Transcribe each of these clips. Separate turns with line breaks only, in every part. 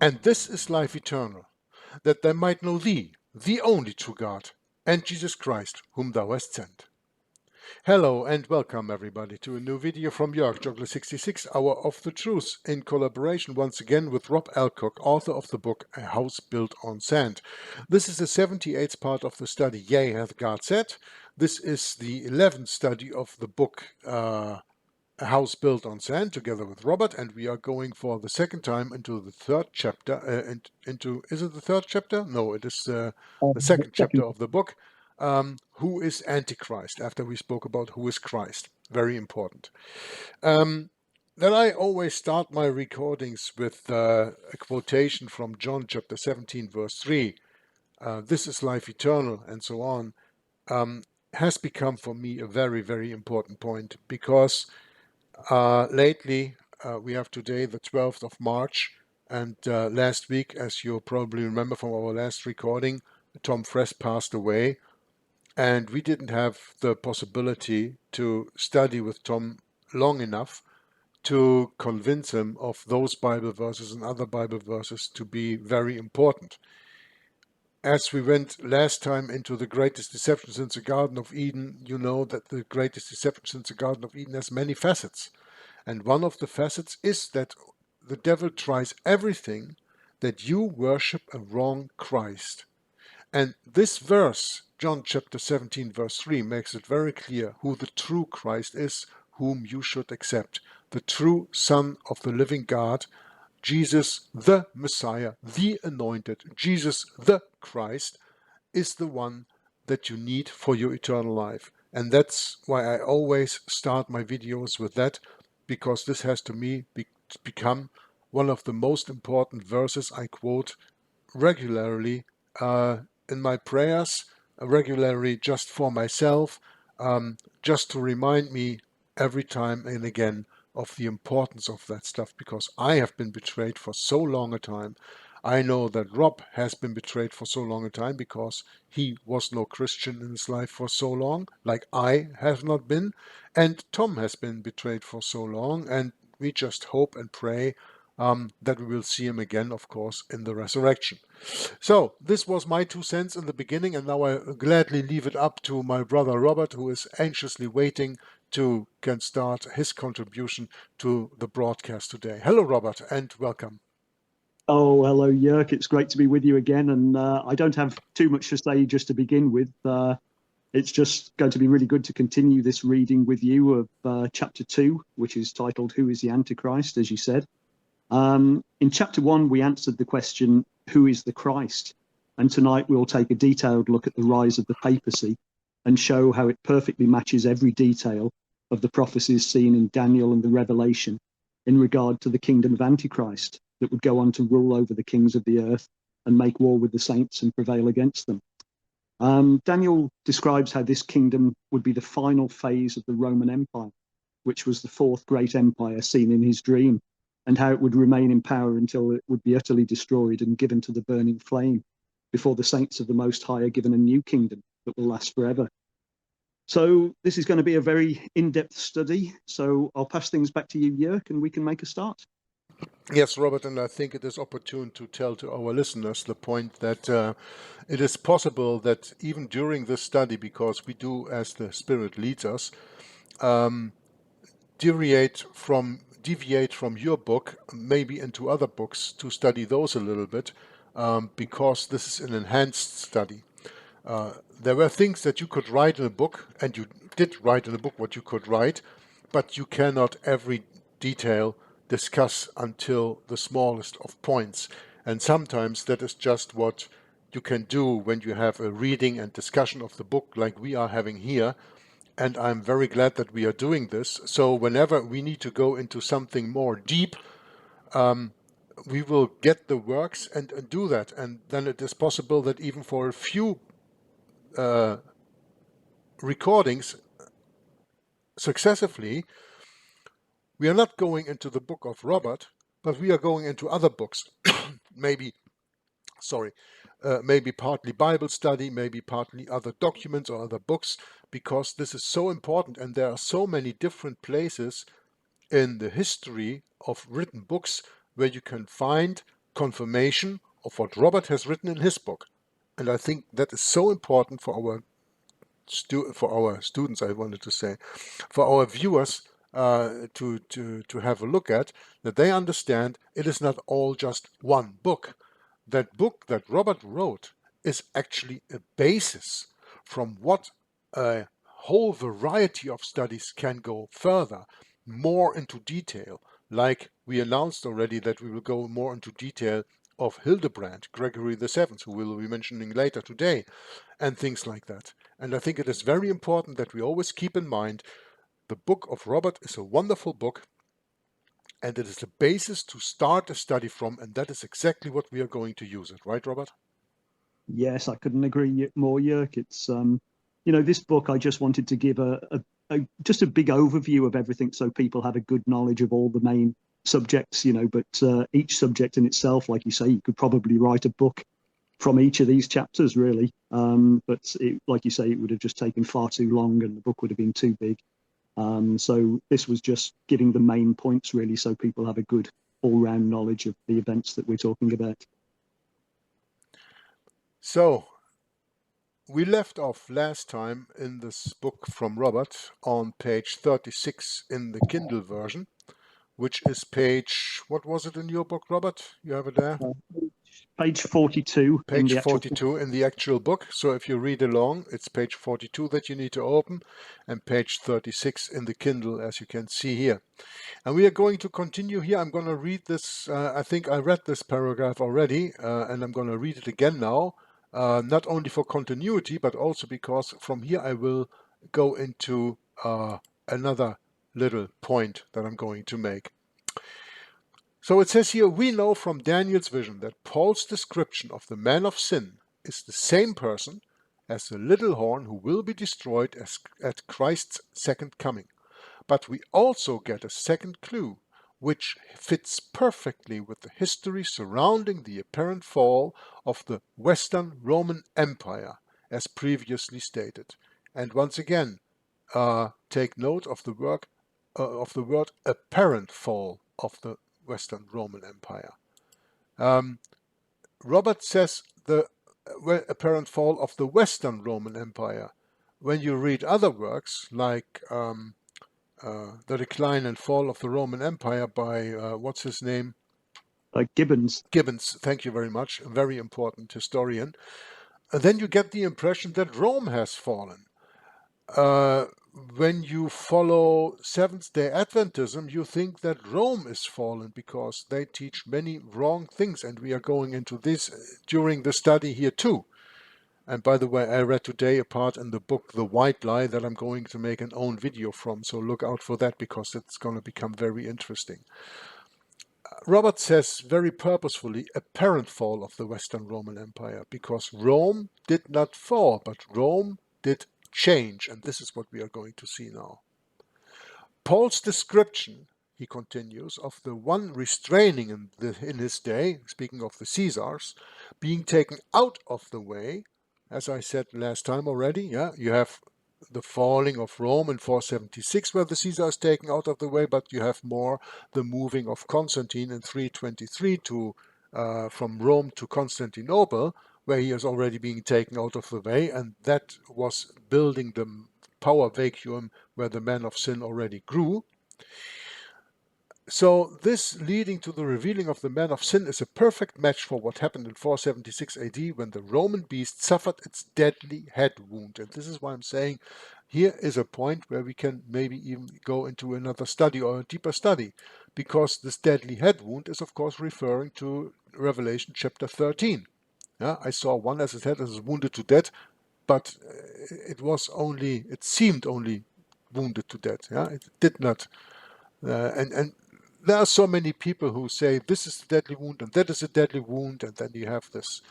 And this is life eternal, that they might know thee, the only true God, and Jesus Christ, whom thou hast sent. Hello and welcome everybody to a new video from YHWH, Hour of the Truth, in collaboration once again with Rob Alcock, author of the book A House Built on Sand. This is the 78th part of the study, Yea, hath God said. This is the 11th study of the book A House Built on Sand, together with Robert, and we are going for the second time into the third chapter. Is it the third chapter? No, it is the second chapter of the book. Who is Antichrist? After we spoke about who is Christ, very important. Then I always start my recordings with a quotation from John chapter 17, verse 3. This is life eternal, and so on. Has become for me a very, very important point because lately, we have today the 12th of March, and last week, as you probably remember from our last recording, Tom Friess passed away, and we didn't have the possibility to study with Tom long enough to convince him of those Bible verses and other Bible verses to be very important. As we went last time into the greatest deception since the Garden of Eden, you know that the greatest deception since the Garden of Eden has many facets. And one of the facets is that the devil tries everything that you worship a wrong Christ. And this verse, John chapter 17, verse 3, makes it very clear who the true Christ is, whom you should accept. The true Son of the living God, Jesus the Messiah, the Anointed, Jesus the Christ, is the one that you need for your eternal life. And that's why I always start my videos with that, because this has to me become one of the most important verses I quote regularly in my prayers, regularly just for myself, just to remind me every time and again of the importance of that stuff, because I have been betrayed for so long a time. I know that Rob has been betrayed for so long a time because he was no Christian in his life for so long, like I have not been. And Tom has been betrayed for so long, and we just hope and pray that we will see him again, of course, in the resurrection. So this was my 2 cents in the beginning, and now I gladly leave it up to my brother Robert, who is anxiously waiting to can start his contribution to the broadcast today. Hello, Robert, and welcome.
Oh, hello, Jörg. It's great to be with you again. And I don't have too much to say just to begin with. It's just going to be really good to continue this reading with you of chapter 2, which is titled Who is the Antichrist, as you said. In chapter 1, we answered the question, who is the Christ? And tonight we'll take a detailed look at the rise of the papacy and show how it perfectly matches every detail of the prophecies seen in Daniel and the Revelation in regard to the kingdom of Antichrist that would go on to rule over the kings of the earth and make war with the saints and prevail against them. Daniel describes how this kingdom would be the final phase of the Roman Empire, which was the fourth great empire seen in his dream, and how it would remain in power until it would be utterly destroyed and given to the burning flame before the saints of the Most High are given a new kingdom that will last forever. So this is going to be a very in-depth study. So I'll pass things back to you, Jörg, and we can make a start.
Yes, Robert, and I think it is opportune to tell to our listeners the point that it is possible that even during this study, because we do as the Spirit leads us, deviate from your book, maybe into other books, to study those a little bit, because this is an enhanced study. There were things that you could write in a book, and you did write in a book what you could write, but you cannot every detail discuss until the smallest of points. And sometimes that is just what you can do when you have a reading and discussion of the book like we are having here. And I'm very glad that we are doing this. So whenever we need to go into something more deep, we will get the works and do that. And then it is possible that even for a few recordings successively, we are not going into the book of Robert, but we are going into other books. maybe partly Bible study, maybe partly other documents or other books, because this is so important, and there are so many different places in the history of written books where you can find confirmation of what Robert has written in his book. And I think that is so important for our students, I wanted to say, for our viewers to have a look at, that they understand it is not all just one book. That book that Robert wrote is actually a basis from what a whole variety of studies can go further, more into detail, like we announced already that we will go more into detail of Hildebrand, Gregory VII, who we'll be mentioning later today, and things like that. And I think it is very important that we always keep in mind the book of Robert is a wonderful book, and it is the basis to start a study from, and that is exactly what we are going to use it. Right, Robert?
Yes, I couldn't agree more, Jörg. It's this book. I just wanted to give just a big overview of everything, so people had a good knowledge of all the main subjects. But each subject in itself, like you say, you could probably write a book from each of these chapters, really. But like you say, it would have just taken far too long, and the book would have been too big. So this was just giving the main points, really, so people have a good all-round knowledge of the events that we're talking about.
So, we left off last time in this book from Robert on page 36 in the Kindle version, which is page, what was it in your book, Robert? You have it there?
Page 42 in
Page
the actual
42 in the actual book. So if you read along, it's page 42 that you need to open, and page 36 in the Kindle, as you can see here. And we are going to continue here. I'm going to read this. I think I read this paragraph already, and I'm going to read it again now, not only for continuity, but also because from here I will go into another little point that I'm going to make. So it says here, we know from Daniel's vision that Paul's description of the man of sin is the same person as the little horn who will be destroyed at Christ's second coming. But we also get a second clue, which fits perfectly with the history surrounding the apparent fall of the Western Roman Empire, as previously stated. And once again, take note of the word apparent fall of the Western Roman Empire. Robert says the apparent fall of the Western Roman Empire. When you read other works like The Decline and Fall of the Roman Empire by, what's his name?
Gibbons.
Gibbons, thank you very much, a very important historian. Then you get the impression that Rome has fallen. When you follow Seventh-day Adventism, you think that Rome is fallen because they teach many wrong things, and we are going into this during the study here too. And by the way, I read today a part in the book The White Lie that I'm going to make an own video from, so look out for that because it's going to become very interesting. Robert says very purposefully apparent fall of the Western Roman Empire because Rome did not fall, but Rome did change, and this is what we are going to see now. Paul's description, he continues, of the one restraining in his day, speaking of the Caesars, being taken out of the way, as I said last time already, you have the falling of Rome in 476 where the Caesar is taken out of the way, but you have more the moving of Constantine in 323 from Rome to Constantinople, where he is already being taken out of the way, and that was building the power vacuum where the man of sin already grew. So this leading to the revealing of the man of sin is a perfect match for what happened in 476 AD when the Roman beast suffered its deadly head wound. And this is why I'm saying here is a point where we can maybe even go into another study or a deeper study, because this deadly head wound is of course referring to Revelation chapter 13. I saw one as it had as wounded to death, but it seemed only wounded to death. It did not. And there are so many people who say this is a deadly wound and that is a deadly wound, and then you have this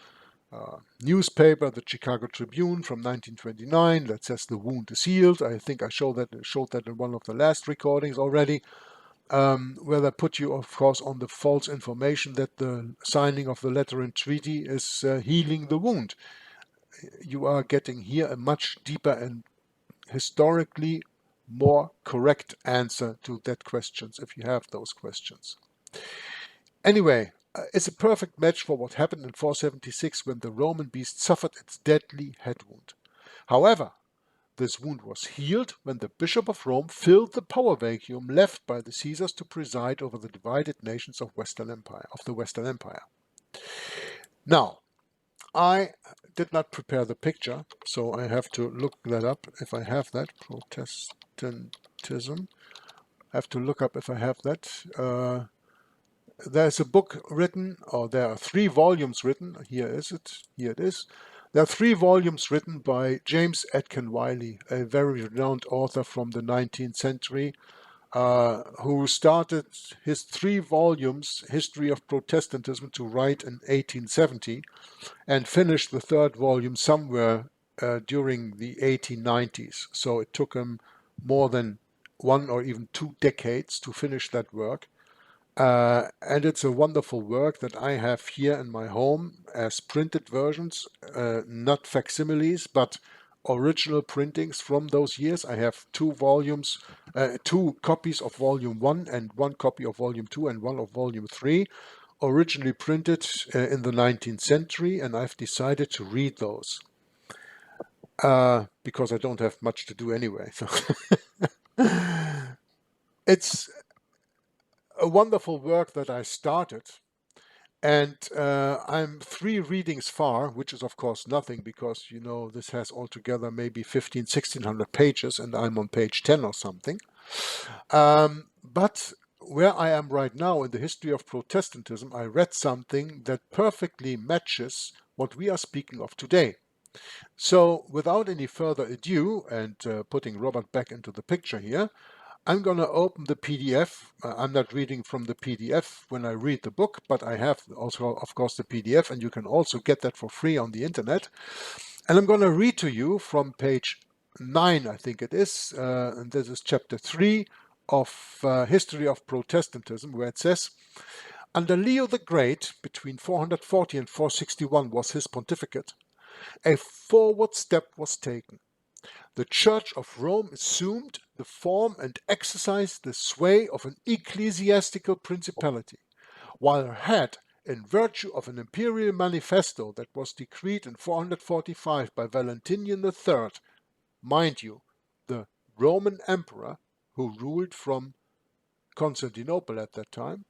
newspaper, the Chicago Tribune from 1929, that says the wound is healed. I think I showed that in one of the last recordings already, where they put you, of course, on the false information that the signing of the Lateran Treaty is healing the wound. You are getting here a much deeper and historically more correct answer to that questions if you have those questions. Anyway, is a perfect match for what happened in 476 when the Roman beast suffered its deadly head wound. However, this wound was healed when the Bishop of Rome filled the power vacuum left by the Caesars to preside over the divided nations of the Western Empire. Now, I did not prepare the picture, so I have to look that up if I have that. Protestantism. I have to look up if I have that. There's a book written, or there are 3 volumes written. Here is it. Here it is. There are 3 volumes written by James Atkin Wiley, a very renowned author from the 19th century, who started his 3 volumes, History of Protestantism, to write in 1870, and finished the 3rd volume somewhere during the 1890s. So it took him more than 1 or even 2 decades to finish that work. And it's a wonderful work that I have here in my home as printed versions, not facsimiles, but original printings from those years. I have 2 volumes, 2 copies of volume 1 and 1 copy of volume 2 and 1 of volume 3, originally printed in the 19th century, and I've decided to read those because I don't have much to do anyway. So it's a wonderful work that I started, and I'm 3 readings far, which is of course nothing because, you know, this has altogether maybe 1600 pages and I'm on page 10 or something. But where I am right now in the history of Protestantism, I read something that perfectly matches what we are speaking of today. So without any further ado, and putting Robert back into the picture here, I'm going to open the PDF. I'm not reading from the PDF when I read the book, but I have also, of course, the PDF, and you can also get that for free on the internet. And I'm going to read to you from page 9, I think it is, and this is chapter 3 of History of Protestantism, where it says, under Leo the Great, between 440 and 461 was his pontificate, a forward step was taken. The Church of Rome assumed the form and exercised the sway of an ecclesiastical principality, while her head, in virtue of an imperial manifesto that was decreed in 445 by Valentinian III, mind you, the Roman emperor who ruled from Constantinople at that time,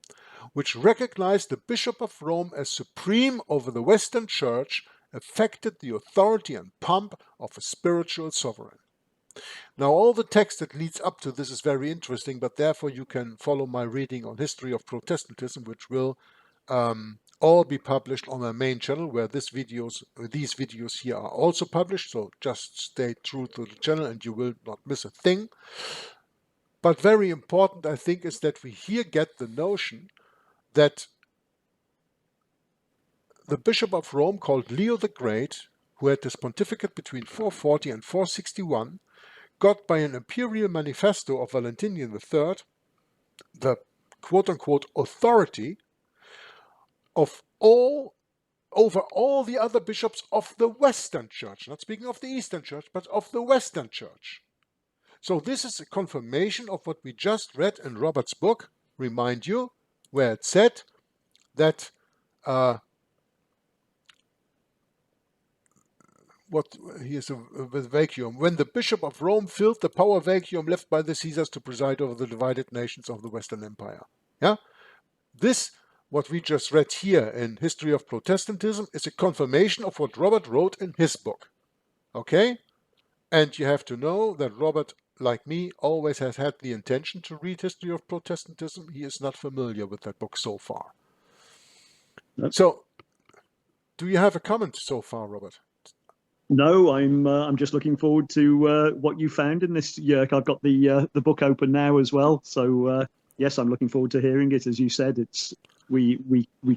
which recognized the Bishop of Rome as supreme over the Western Church, affected the authority and pomp of a spiritual sovereign. Now, all the text that leads up to this is very interesting, but therefore you can follow my reading on History of Protestantism, which will all be published on my main channel, where these videos here are also published. So just stay true to the channel and you will not miss a thing. But very important, I think, is that we here get the notion that the Bishop of Rome, called Leo the Great, who had his pontificate between 440 and 461, got by an imperial manifesto of Valentinian III the quote-unquote authority of over all the other bishops of the Western Church, not speaking of the Eastern Church, but of the Western Church. So this is a confirmation of what we just read in Robert's book, remind you, where it said that here's with vacuum. When the Bishop of Rome filled the power vacuum left by the Caesars to preside over the divided nations of the Western Empire. Yeah? This, what we just read here in History of Protestantism, is a confirmation of what Robert wrote in his book. Okay? And you have to know that Robert, like me, always has had the intention to read History of Protestantism. He is not familiar with that book so far.
Nope.
So, do you have a comment so far, Robert?
No, I'm just looking forward to what you found in this, Jörg. I've got the book open now as well. So yes, I'm looking forward to hearing it. As you said, it's we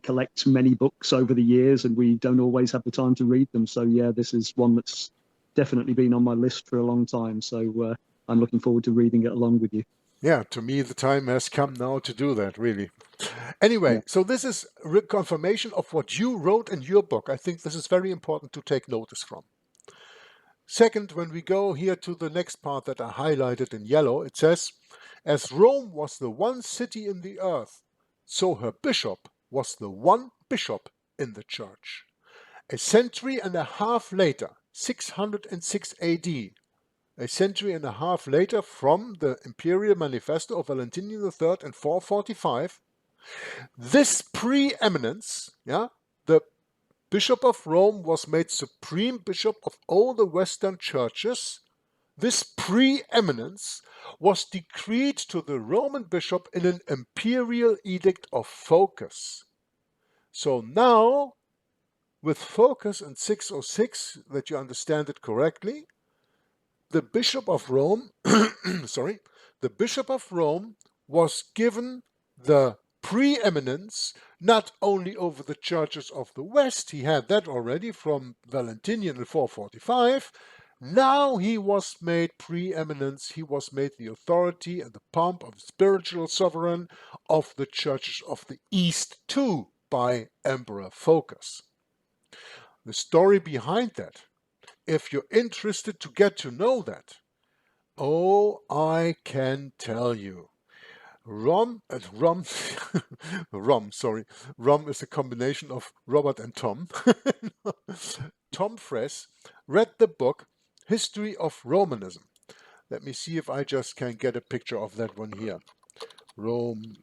collect many books over the years, and we don't always have the time to read them. So yeah, this is one that's definitely been on my list for a long time. So I'm looking forward to reading it along with you.
Yeah, to me the time has come now to do that, really. Anyway, so this is confirmation of what you wrote in your book. I think this is very important to take notice from. Second, when we go here to the next part that I highlighted in yellow, it says, as Rome was the one city in the earth, so her bishop was the one bishop in the church. A century and a half later, 606 AD, a century and a half later from the Imperial Manifesto of Valentinian III in 445, this preeminence, the Bishop of Rome was made supreme bishop of all the Western churches. This preeminence was decreed to the Roman bishop in an imperial edict of focus. So now, with focus in 606, that you understand it correctly, the Bishop of Rome, the Bishop of Rome was given the preeminence not only over the churches of the West, he had that already from Valentinian in 445, now he was made preeminence, he was made the authority and the pomp of spiritual sovereign of the churches of the East too by Emperor Phocas. The story behind that, if you're interested to get to know that, oh, I can tell you. Rom is a combination of Robert and Tom. Tom Friess read the book History of Romanism. Let me see if I just can get a picture of that one here. Romanism.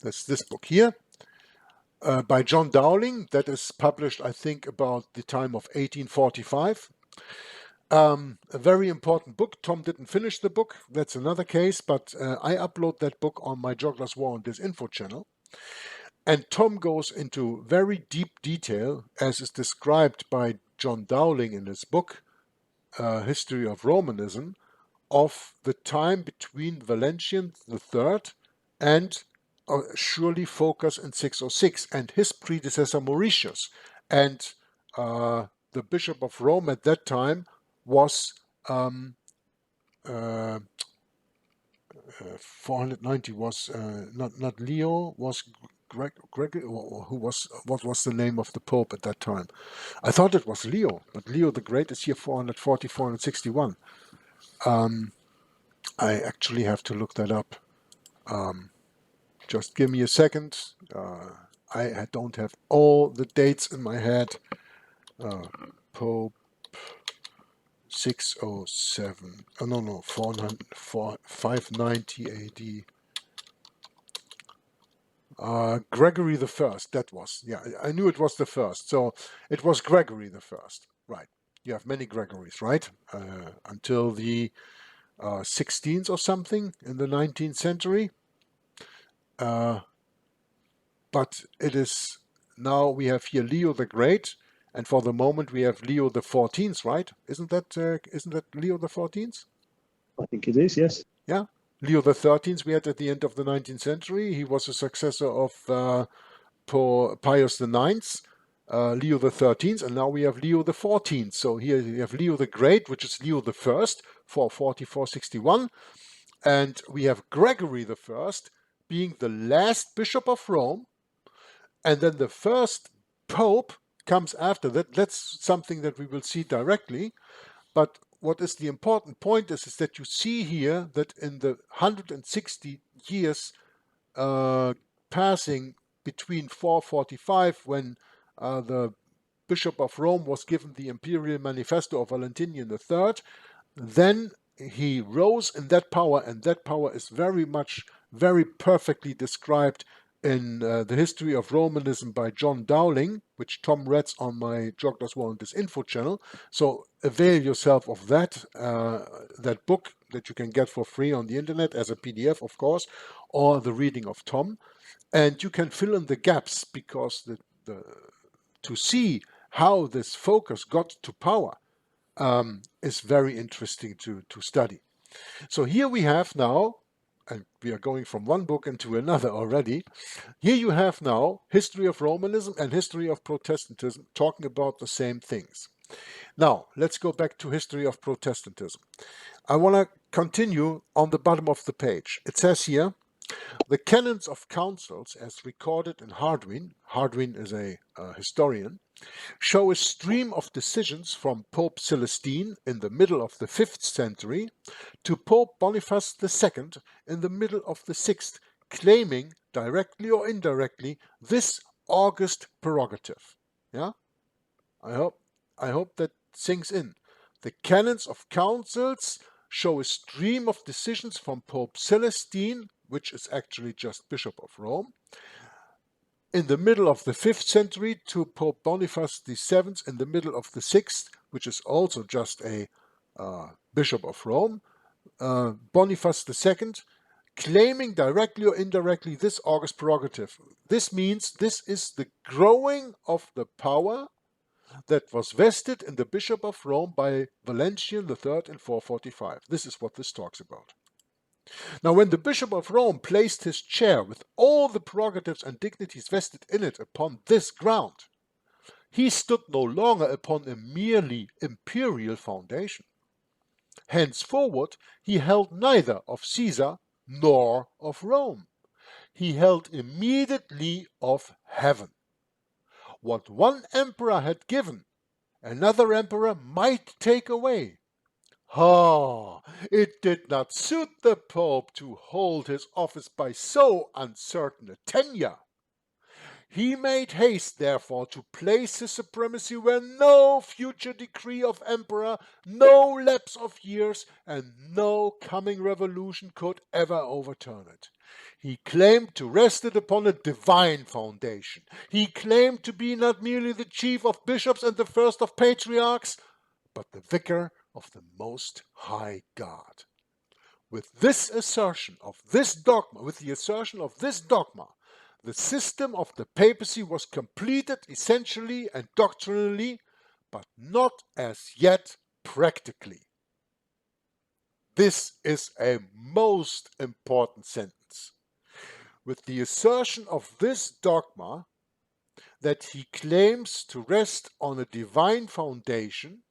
That's this book here. By John Dowling, that is published, I think, about the time of 1845. A very important book. Tom didn't finish the book. That's another case, but I upload that book on my Joggler's War and This Info channel. And Tom goes into very deep detail, as is described by John Dowling in his book, History of Romanism, of the time between Valentinian III and surely Phocas in 606 and his predecessor Mauritius. And the Bishop of Rome at that time was 490 was not Leo, was Gregory, what was the name of the Pope at that time? I thought it was Leo, but Leo the Great is here 440, 461. I actually have to look that up. Just give me a second. I don't have all the dates in my head. Pope 607. Oh, no, 590 AD. Gregory the First, that was. Yeah, I knew it was the first. So it was Gregory the First. Right. You have many Gregories, right? Until the 16th or something in the 19th century. But it is now we have here Leo the Great, and for the moment we have Leo the 14th, right? Isn't that Leo the 14th?
I think it is, yes.
Yeah, Leo the 13th we had at the end of the 19th century. He was a successor of Pius IX, Leo the 13th, and now we have Leo the 14th. So here you have Leo the Great, which is Leo the First, 440, 461, and we have Gregory the First being the last bishop of Rome. And then the first pope comes after that. That's something that we will see directly. But what is the important point is that you see here that in the 160 years passing between 445, when the Bishop of Rome was given the Imperial Manifesto of Valentinian III, then he rose in that power, and that power is very perfectly described in the History of Romanism by John Dowling, which Tom reads on my Joggler's War and This Info channel. So avail yourself of that book that you can get for free on the internet as a PDF, of course, or the reading of Tom. And you can fill in the gaps, because to see how this focus got to power is very interesting to study. So here we have now, and we are going from one book into another already. Here you have now History of Romanism and History of Protestantism talking about the same things. Now, let's go back to History of Protestantism. I want to continue on the bottom of the page. It says here, The canons of councils, as recorded in Hardwin is a historian, show a stream of decisions from Pope Celestine in the middle of the 5th century to Pope Boniface II in the middle of the 6th, claiming, directly or indirectly, this august prerogative. Yeah? I hope that sinks in. The canons of councils show a stream of decisions from Pope Celestine, which is actually just Bishop of Rome, in the middle of the 5th century to Pope Boniface VII in the middle of the 6th, which is also just a Bishop of Rome, Boniface II, claiming directly or indirectly this august prerogative. This means this is the growing of the power that was vested in the Bishop of Rome by Valentinian III in 445. This is what this talks about. Now, when the Bishop of Rome placed his chair with all the prerogatives and dignities vested in it upon this ground, he stood no longer upon a merely imperial foundation. Henceforward, he held neither of Caesar nor of Rome. He held immediately of heaven. What one emperor had given, another emperor might take away. It did not suit the Pope to hold his office by so uncertain a tenure. He made haste, therefore, to place his supremacy where no future decree of emperor, no lapse of years, and no coming revolution could ever overturn it. He claimed to rest it upon a divine foundation. He claimed to be not merely the chief of bishops and the first of patriarchs, but the vicar of the Most High God. With this assertion of this dogma, the system of the papacy was completed essentially and doctrinally, but not as yet practically. This is a most important sentence. With the assertion of this dogma, that he claims to rest on a divine foundation,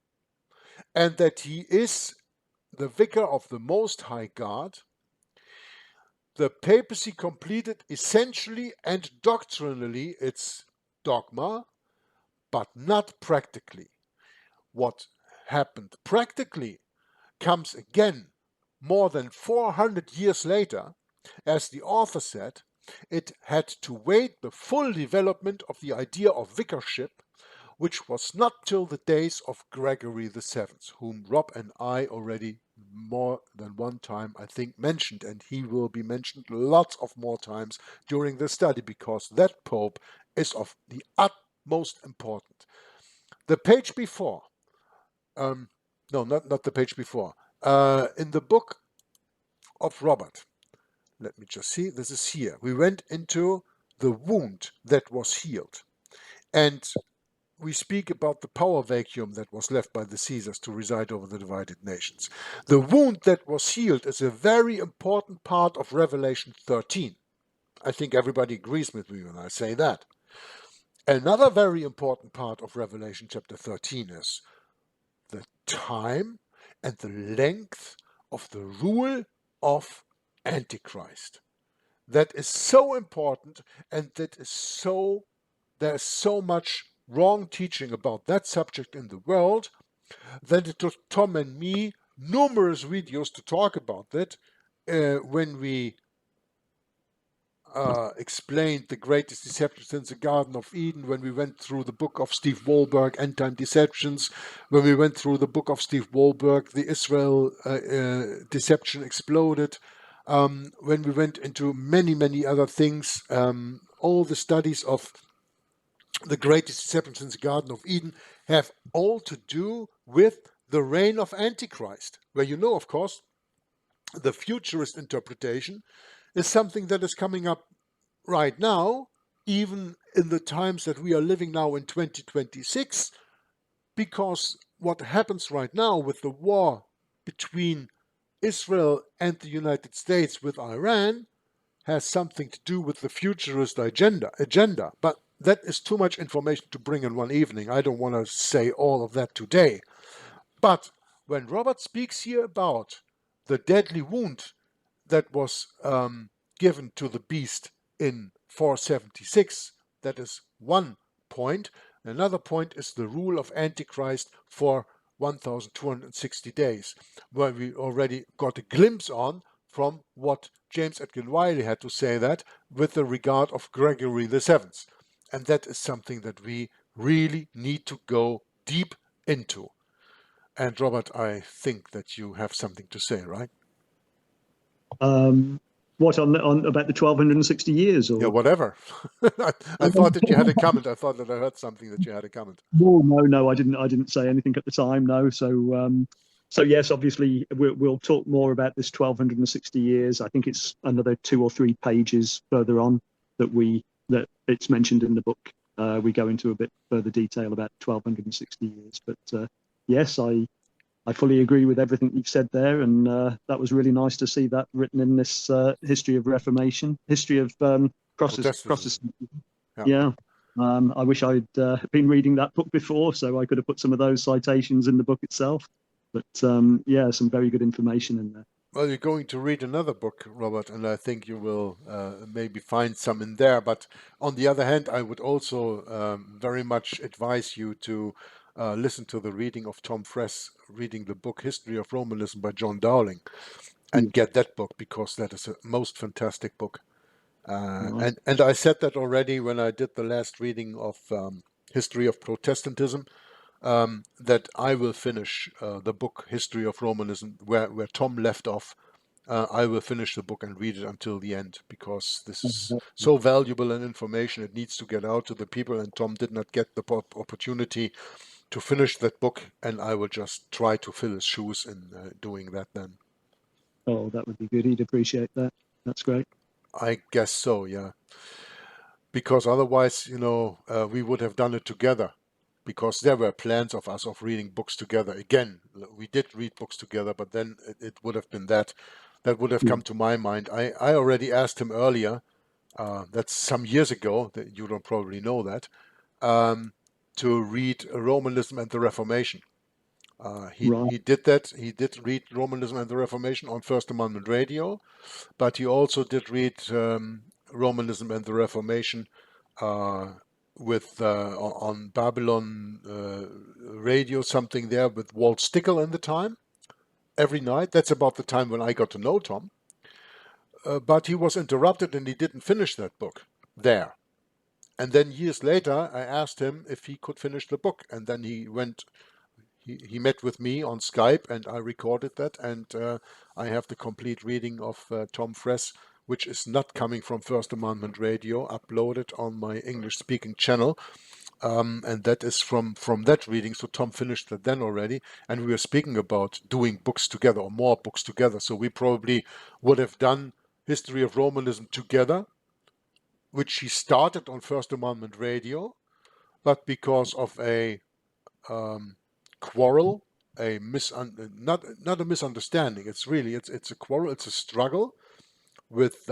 and that he is the vicar of the Most High God, the papacy completed essentially and doctrinally its dogma, but not practically. What happened practically comes again more than 400 years later. As the author said, it had to wait the full development of the idea of vicarship, which was not till the days of Gregory VII, whom Rob and I already more than one time, I think, mentioned, and he will be mentioned lots of more times during the study, because that pope is of the utmost importance. The page before, no, not the page before, in the book of Robert, let me just see, this is here. We went into the wound that was healed, and we speak about the power vacuum that was left by the Caesars to reside over the divided nations. The wound that was healed is a very important part of Revelation 13. I think everybody agrees with me when I say that. Another very important part of Revelation chapter 13 is the time and the length of the rule of Antichrist. That is so important, and there's so much wrong teaching about that subject in the world that it took Tom and me numerous videos to talk about that when we explained the greatest deception since the Garden of Eden, when we went through the book of Steve Wohlberg, End Time Deceptions, when we went through the book of Steve Wohlberg, the Israel deception exploded, when we went into many other things, all the studies of the greatest deception since the Garden of Eden have all to do with the reign of Antichrist, where you know, of course, the futurist interpretation is something that is coming up right now, even in the times that we are living now in 2026, because what happens right now with the war between Israel and the United States with Iran has something to do with the futurist agenda. But that is too much information to bring in one evening. I don't want to say all of that today. But when Robert speaks here about the deadly wound that was given to the beast in 476. That is one point. Another point is the rule of Antichrist for 1260 days, where we already got a glimpse on from what James Edwin Wiley had to say that with the regard of Gregory the Seventh. And that is something that we really need to go deep into. And Robert, I think that you have something to say, right?
What on about the 1260 years, or?
Yeah, whatever. I thought that you had a comment. I thought that I heard something that you had a comment.
No, I didn't say anything at the time. No, so yes, obviously we'll talk more about this 1260 years. I think it's another 2 or 3 pages further on that it's mentioned in the book. We go into a bit further detail about 1260 years. But yes, I fully agree with everything you've said there, and that was really nice to see that written in this history of Reformation, history of Protestantism. Yeah. I wish I'd been reading that book before, so I could have put some of those citations in the book itself. But yeah, some very good information in there.
Well, you're going to read another book, Robert, and I think you will maybe find some in there. But on the other hand, I would also very much advise you to listen to the reading of Tom Friess, reading the book History of Romanism by John Dowling, and get that book, because that is a most fantastic book.
Right.
And I said that already when I did the last reading of History of Protestantism, that I will finish the book History of Romanism where Tom left off. I will finish the book and read it until the end, because this is so valuable an information. It needs to get out to the people, and Tom did not get the opportunity to finish that book, and I will just try to fill his shoes in doing that then.
Oh, that would be good. He'd appreciate that. That's great.
I guess so, yeah. Because otherwise, we would have done it together, because there were plans of us of reading books together. Again, we did read books together, but then it would have been that would have come to my mind. I already asked him earlier, that's some years ago, that you don't probably know that, to read Romanism and the Reformation. He did that. He did read Romanism and the Reformation on First Amendment Radio, but he also did read Romanism and the Reformation with on Babylon radio, something there with Walt Stickle in the time, every night. That's about the time when I got to know Tom. But he was interrupted and he didn't finish that book there. And then years later, I asked him if he could finish the book. And then he met with me on Skype, and I recorded that. And I have the complete reading of Tom Friess, which is not coming from First Amendment Radio, uploaded on my English-speaking channel. And that is from that reading. So Tom finished that then already. And we were speaking about doing books together, or more books together. So we probably would have done History of Romanism together, which he started on First Amendment Radio. But because of a quarrel, not a misunderstanding, it's really, it's a quarrel, it's a struggle with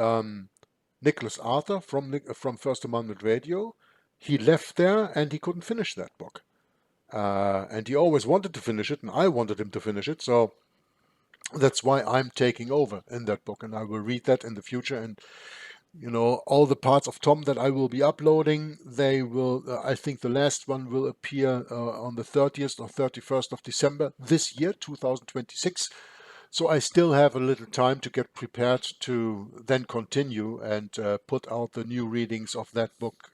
Nicholas Arthur from First Amendment Radio. He left there and he couldn't finish that book. And he always wanted to finish it, and I wanted him to finish it. So that's why I'm taking over in that book, and I will read that in the future. And all the parts of Tom that I will be uploading, they will, I think the last one will appear on the 30th or 31st of December this year, 2026. So I still have a little time to get prepared to then continue and put out the new readings of that book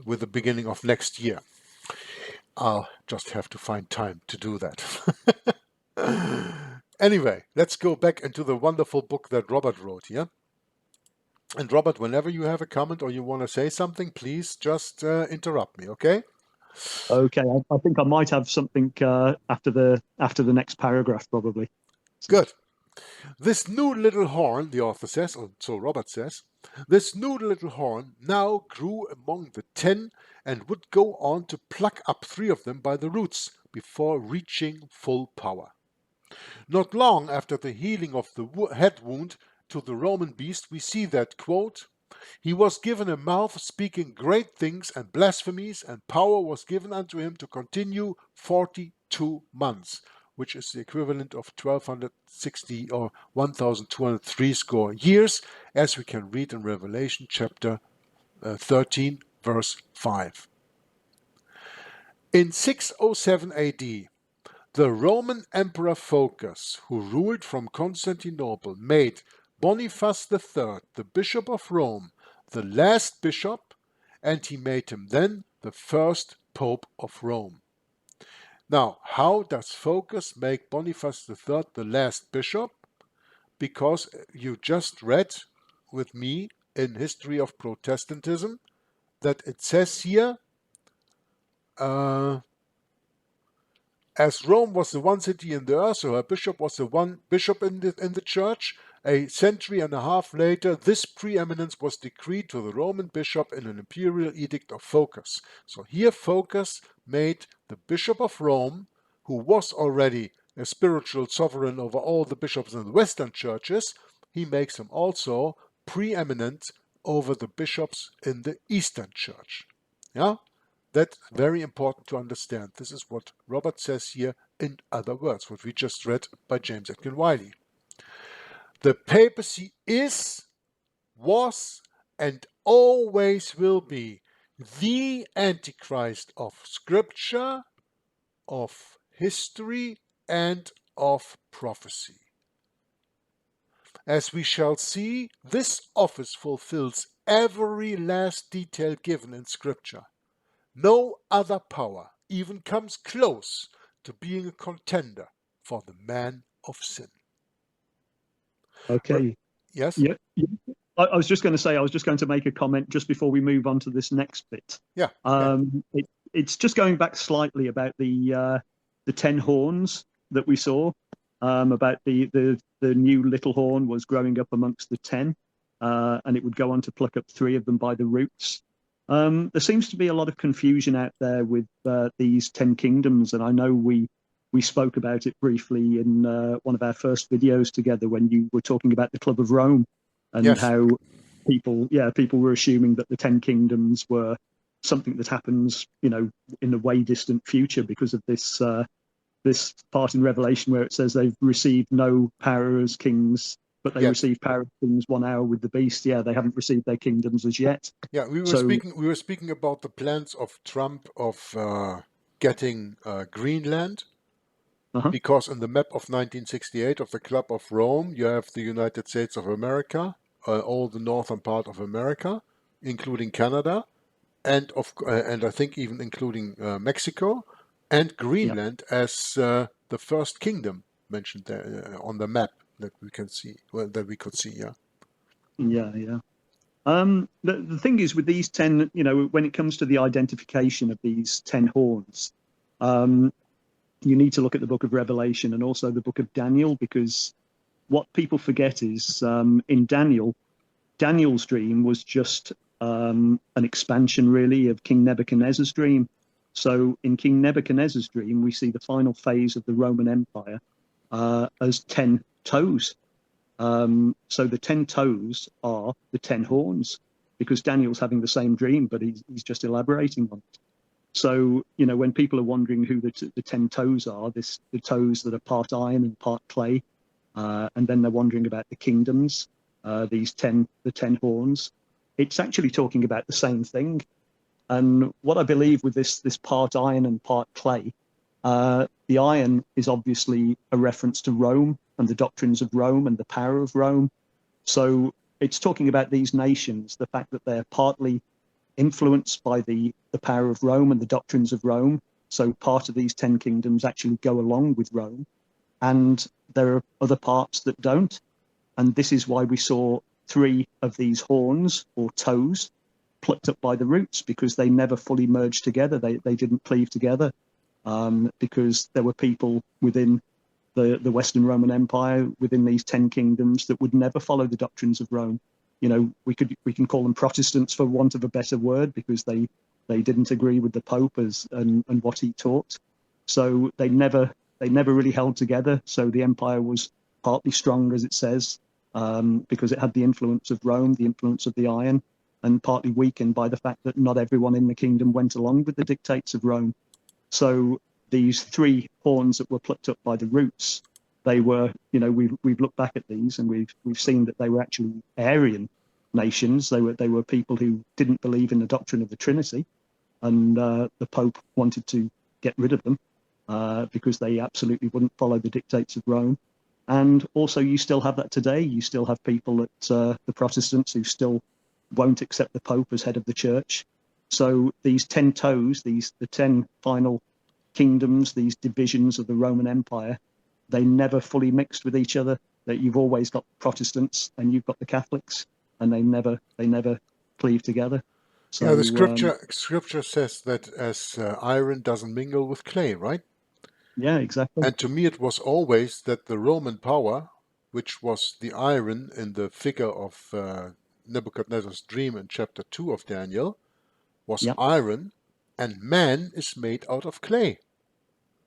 with the beginning of next year. I'll just have to find time to do that. Anyway, let's go back into the wonderful book that Robert wrote here. And Robert, whenever you have a comment or you want to say something, please just interrupt me, okay?
Okay, I think I might have something after the next paragraph, probably. So.
Good. This new little horn, the author says, or so Robert says, this new little horn now grew among the 10 and would go on to pluck up 3 of them by the roots before reaching full power. Not long after the healing of the head wound to the Roman beast, we see that, quote, he was given a mouth speaking great things and blasphemies, and power was given unto him to continue 42 months. which is the equivalent of 1260 or 1203 score years, as we can read in Revelation chapter 13, verse 5. In 607 AD, the Roman Emperor Phocas, who ruled from Constantinople, made Boniface III, the Bishop of Rome, the last bishop, and he made him then the first Pope of Rome. Now, how does Phocas make Boniface III the last bishop? Because you just read with me in History of Protestantism that it says here, as Rome was the one city in the earth, so her bishop was the one bishop in the church, a century and a half later, this preeminence was decreed to the Roman bishop in an imperial edict of Phocas. So here Phocas made the Bishop of Rome, who was already a spiritual sovereign over all the bishops in the Western churches, he makes him also preeminent over the bishops in the Eastern church. Yeah? That's very important to understand. This is what Robert says here in other words, what we just read by James Atkin Wiley. The papacy is, was, and always will be the Antichrist of Scripture, of history, and of prophecy. As we shall see, this office fulfills every last detail given in Scripture. No other power even comes close to being a contender for the man of sin.
Okay.
Yes?
Yeah. I was just going to say, I was just going to make a comment just before we move on to this next bit.
Yeah.
It's just going back slightly about the 10 horns that we saw, about the new little horn was growing up amongst the 10, and it would go on to pluck up 3 of them by the roots. There seems to be a lot of confusion out there with these 10 kingdoms, and I know we spoke about it briefly in one of our first videos together when you were talking about the Club of Rome, and
yes.
how people were assuming that the 10 kingdoms were something that happens, in the way distant future because of this this part in Revelation where it says they've received no power as kings, but they received power as kings 1 hour with the beast. Yeah, they haven't received their kingdoms as yet.
Yeah, we were speaking about the plans of Trump of getting Greenland. Because in the map of 1968 of the Club of Rome, you have the United States of America, all the northern part of America, including Canada, and I think even including Mexico, and Greenland as the first kingdom mentioned there on the map that we can see, that we could see. Yeah.
Yeah. The thing is with these 10, when it comes to the identification of these 10 horns, you need to look at the book of Revelation and also the book of Daniel, because what people forget is in Daniel's dream was just an expansion really of King Nebuchadnezzar's dream. So in King Nebuchadnezzar's dream, we see the final phase of the Roman Empire as 10 toes. So the 10 toes are the 10 horns, because Daniel's having the same dream, but he's just elaborating on it. So, when people are wondering who the 10 toes are, the toes that are part iron and part clay, and then they're wondering about the kingdoms, the 10 horns, it's actually talking about the same thing. And what I believe with this part iron and part clay, the iron is obviously a reference to Rome and the doctrines of Rome and the power of Rome. So it's talking about these nations, the fact that they're partly influenced by the power of Rome and the doctrines of Rome. So part of these 10 kingdoms actually go along with Rome, and there are other parts that don't. And this is why we saw 3 of these horns or toes plucked up by the roots, because they never fully merged together. They didn't cleave together, because there were people within the Western Roman Empire, within these 10 kingdoms, that would never follow the doctrines of Rome. We can call them Protestants for want of a better word, because they didn't agree with the Pope and what he taught. So they never really held together. So the empire was partly strong, as it says, because it had the influence of Rome, the influence of the iron, and partly weakened by the fact that not everyone in the kingdom went along with the dictates of Rome. So these three horns that were plucked up by the roots, they were, we've looked back at these and we've seen that they were actually Aryan nations. They were people who didn't believe in the doctrine of the Trinity, and the Pope wanted to get rid of them because they absolutely wouldn't follow the dictates of Rome. And also, you still have that today. You still have people at the Protestants who still won't accept the Pope as head of the Church. So these 10 toes, the 10 final kingdoms, these divisions of the Roman Empire, they never fully mixed with each other. That you've always got Protestants and you've got the Catholics, and they never cleave together. So
Yeah, the scripture says that as iron doesn't mingle with clay, right?
yeah, exactly.
And to me, it was always that the Roman power, which was the iron in the figure of Nebuchadnezzar's dream in chapter 2 of Daniel, was
Yeah.
iron, and man is made out of clay.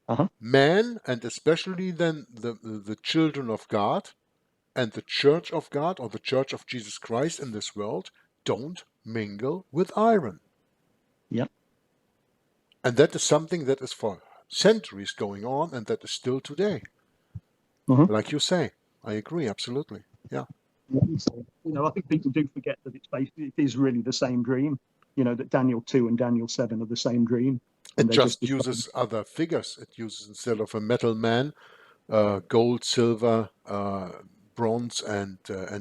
Uh-huh.
Man, and especially then the children of God and the church of God or the church of Jesus Christ in this world don't mingle with iron.
Yeah.
And that is something that is for centuries going on, and that is still today.
Uh-huh.
Like you say, I agree, absolutely. Yeah.
So, I think people do forget that it is really the same dream. That Daniel 2 and Daniel 7 are the same dream, and
It
they're just
just uses other figures. It uses, instead of a metal man, gold, silver, bronze, and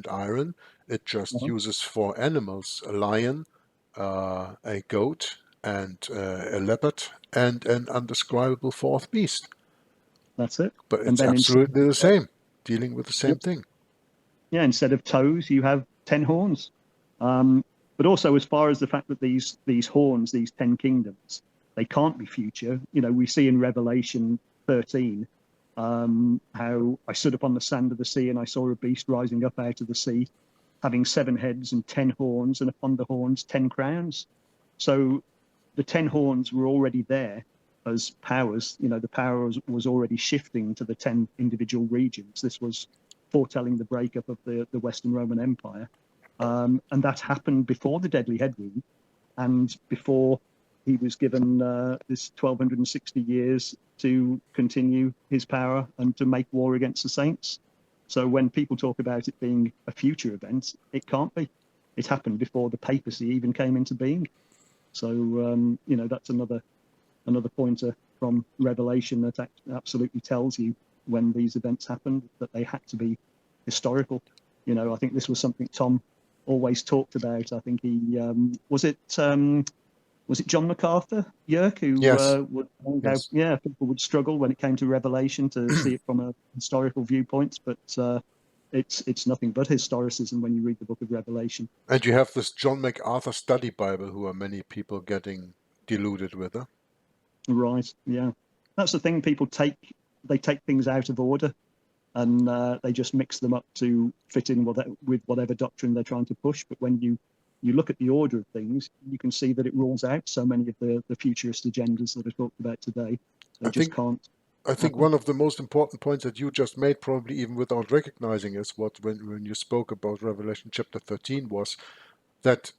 iron. It just
uh-huh.
uses for animals a lion, a goat, and a leopard, and an undescribable fourth beast.
That's it.
But
And
it's
then
absolutely the same, dealing with the same thing.
instead of toes, you have 10 horns. But also, as far as the fact that these horns, these 10 kingdoms, they can't be future. We see in Revelation 13 how I stood upon the sand of the sea and I saw a beast rising up out of the sea, having 7 heads and 10 horns, and upon the horns 10 crowns. So the 10 horns were already there as powers. The power was already shifting to the 10 individual regions. This was foretelling the breakup of the Western Roman Empire. And that happened before the deadly head wound and before he was given this 1260 years to continue his power and to make war against the saints. So when people talk about it being a future event, it can't be. It happened before the papacy even came into being. So that's another pointer from Revelation that absolutely tells you when these events happened that they had to be historical. I think this was something Tom always talked about. I think he was it John MacArthur, Yerk, who
Yes,
would
yes.
people would struggle when it came to Revelation to see it from a historical viewpoint, but it's nothing but historicism when you read the book of Revelation.
And you have this John MacArthur study Bible, who are many people getting deluded with. Huh?
Right, yeah. That's the thing. People take things out of order, and they just mix them up to fit in with whatever doctrine they're trying to push. But when you look at the order of things, you can see that it rules out so many of the futurist agendas that are talked about today. They
I
just
think
can't
I think
happen.
one of the most important points that you just made, probably even without recognizing, is what when you spoke about Revelation chapter 13 was that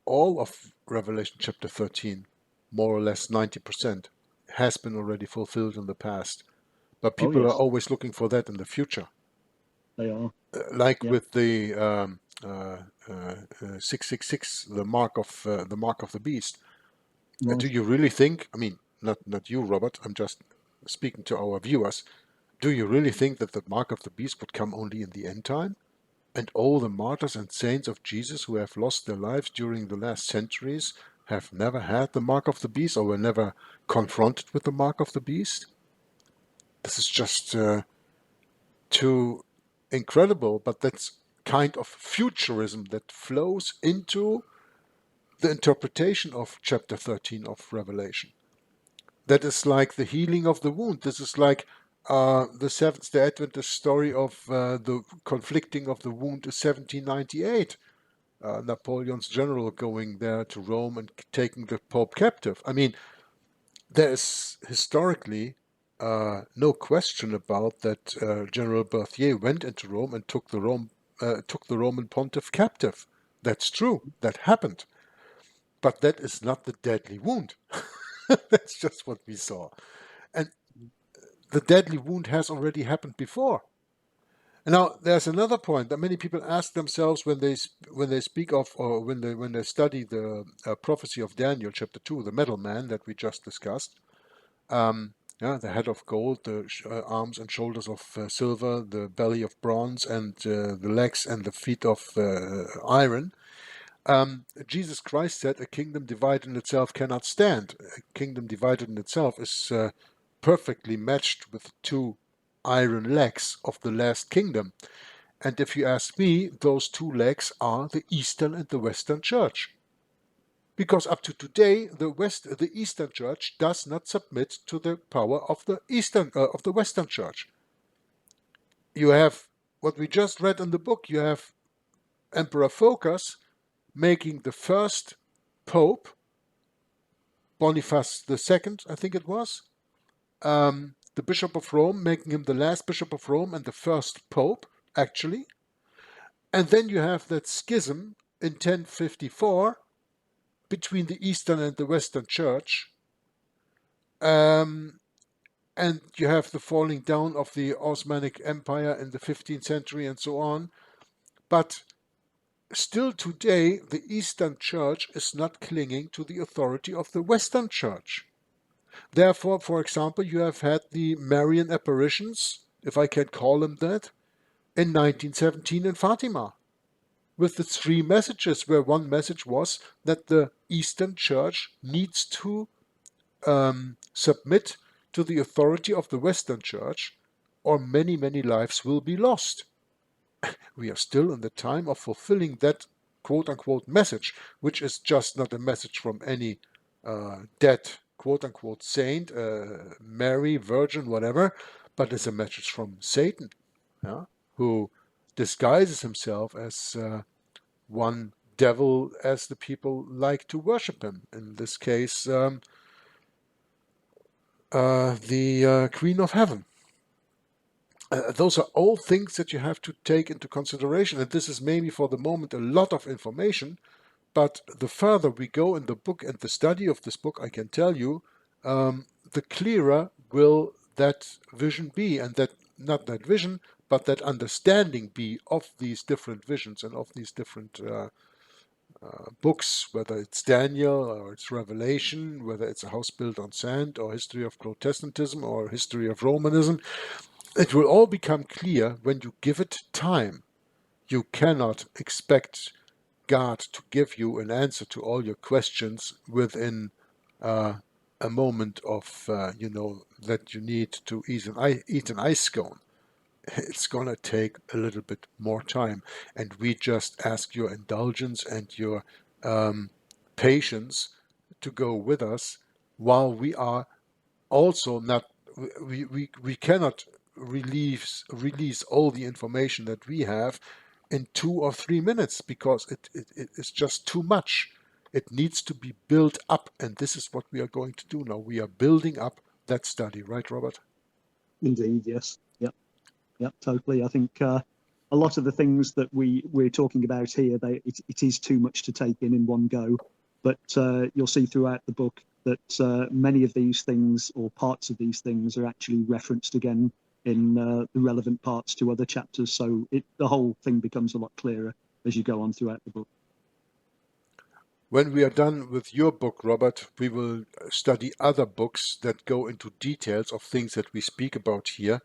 all of Revelation chapter 13, more or less 90%, has been already fulfilled in the past. But
Oh
people are
yes,
always looking for that in the future.
they are.
Like
Yeah,
with the 666, the mark of the beast. Do
right.
you really think? I mean, not you, Robert. I'm just speaking to our viewers. Do you really think that the mark of the beast would come only in the end time? And all the martyrs and saints of Jesus who have lost their lives during the last centuries have never had the mark of the beast or were never confronted with the mark of the beast? This is just too incredible, but that's kind of futurism that flows into the interpretation of chapter 13 of Revelation. That is like the healing of the wound. This is like the Seventh-day Adventist story of the conflicting of the wound is 1798. Napoleon's general going there to Rome and taking the Pope captive. I mean, there is historically no question about that. General Berthier went into Rome and took the Roman pontiff captive. That's true. That happened, but that is not the deadly wound. That's just what we saw. And the deadly wound has already happened before. And now there's another point that many people ask themselves when they speak of, or when they study the prophecy of Daniel chapter 2, the metal man that we just discussed. Yeah, the head of gold, the arms and shoulders of silver, the belly of bronze, and the legs and the feet of iron. Jesus Christ said, "A kingdom divided in itself cannot stand." A kingdom divided in itself is perfectly matched with the two iron legs of the last kingdom. And if you ask me, those two legs are the Eastern and the Western Church. Because up to today, the Eastern Church does not submit to the power of the Western Church. You have what we just read in the book. You have Emperor Phocas making the first Pope, Boniface II, I think it was, the Bishop of Rome, making him the last Bishop of Rome and the first Pope, actually. And then you have that schism in 1054 between the Eastern and the Western Church. And you have the falling down of the Osmanic Empire in the 15th century and so on. But still today, the Eastern Church is not clinging to the authority of the Western Church. Therefore, for example, you have had the Marian apparitions, if I can call them that, in 1917 in Fatima, with the three messages, where one message was that the Eastern Church needs to submit to the authority of the Western Church, or many, many lives will be lost. We are still in the time of fulfilling that quote-unquote message, which is just not a message from any dead quote-unquote saint, Mary, Virgin, whatever, but it's a message from Satan, yeah, who disguises himself as one devil, as the people like to worship him. In this case, the Queen of Heaven. Those are all things that you have to take into consideration, and this is maybe for the moment a lot of information, but the further we go in the book and the study of this book, I can tell you, the clearer will that vision be, and that not that vision, but that understanding be of these different visions and of these different books, whether it's Daniel or it's Revelation, whether it's A House Built on Sand or History of Protestantism or History of Romanism. It will all become clear when you give it time. You cannot expect God to give you an answer to all your questions within a moment of, that you need to eat an ice scone. It's going to take a little bit more time. And we just ask your indulgence and your patience to go with us while we are also not, we cannot release all the information that we have in 2 or 3 minutes, because it is just too much. It needs to be built up, and this is what we are going to do now. We are building up that study, right, Robert?
Indeed, yes. Yep, totally. I think a lot of the things that we're talking about here, it is too much to take in one go. But you'll see throughout the book that many of these things, or parts of these things, are actually referenced again in the relevant parts to other chapters. So the whole thing becomes a lot clearer as you go on throughout the book.
When we are done with your book, Robert, we will study other books that go into details of things that we speak about here.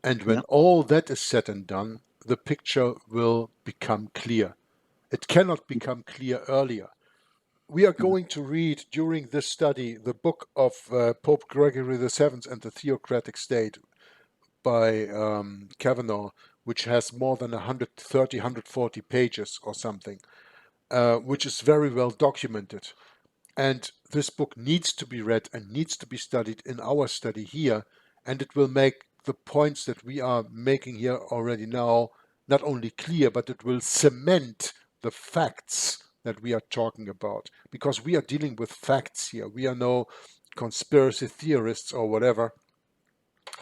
And when all that is said and done, the picture will become clear. It cannot become clear earlier. We are going to read during this study the book of Pope Gregory VII and the Theocratic State by Kavanaugh, which has more than 130, 140 pages or something, which is very well documented. And this book needs to be read and needs to be studied in our study here, and it will make the points that we are making here already now not only clear, but it will cement the facts that we are talking about, because we are dealing with facts here. We are no conspiracy theorists or whatever.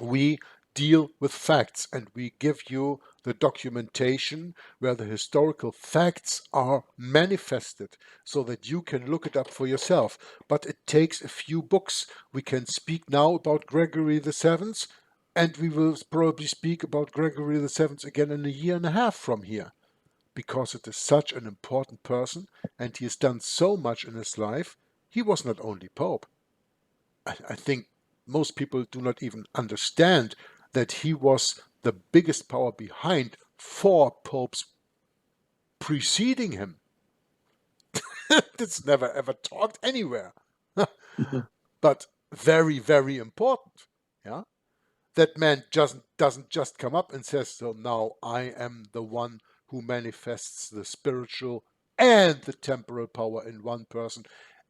We deal with facts, and we give you the documentation where the historical facts are manifested so that you can look it up for yourself. But it takes a few books. We can speak now about Gregory the Seventh, and we will probably speak about Gregory the Seventh again in a year and a half from here, because it is such an important person and he has done so much in his life. He was not only Pope. I think most people do not even understand that he was the biggest power behind 4 popes preceding him. It's never ever talked anywhere. But very, very important. Yeah, that man doesn't just come up and says, so now I am the one who manifests the spiritual and the temporal power in one person,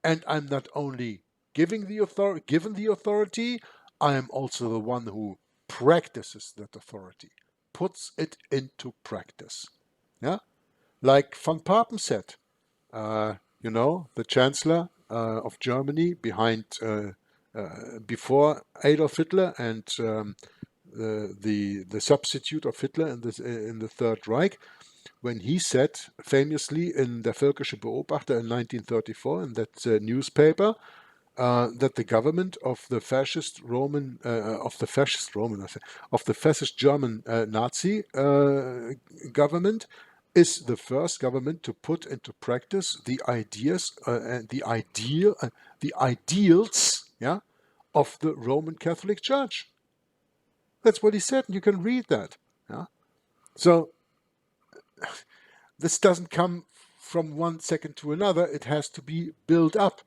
and I'm not only given the authority, I am also the one who practices that authority, puts it into practice. Yeah, like Van Papen said, the Chancellor of Germany before Adolf Hitler and the substitute of Hitler in the Third Reich, when he said famously in Der Völkische Beobachter in 1934 in that newspaper, that the government of the fascist German Nazi government is the first government to put into practice the ideas and the ideals, yeah, of the Roman Catholic Church. That's what he said, and you can read that. Yeah? So this doesn't come from one second to another. It has to be built up.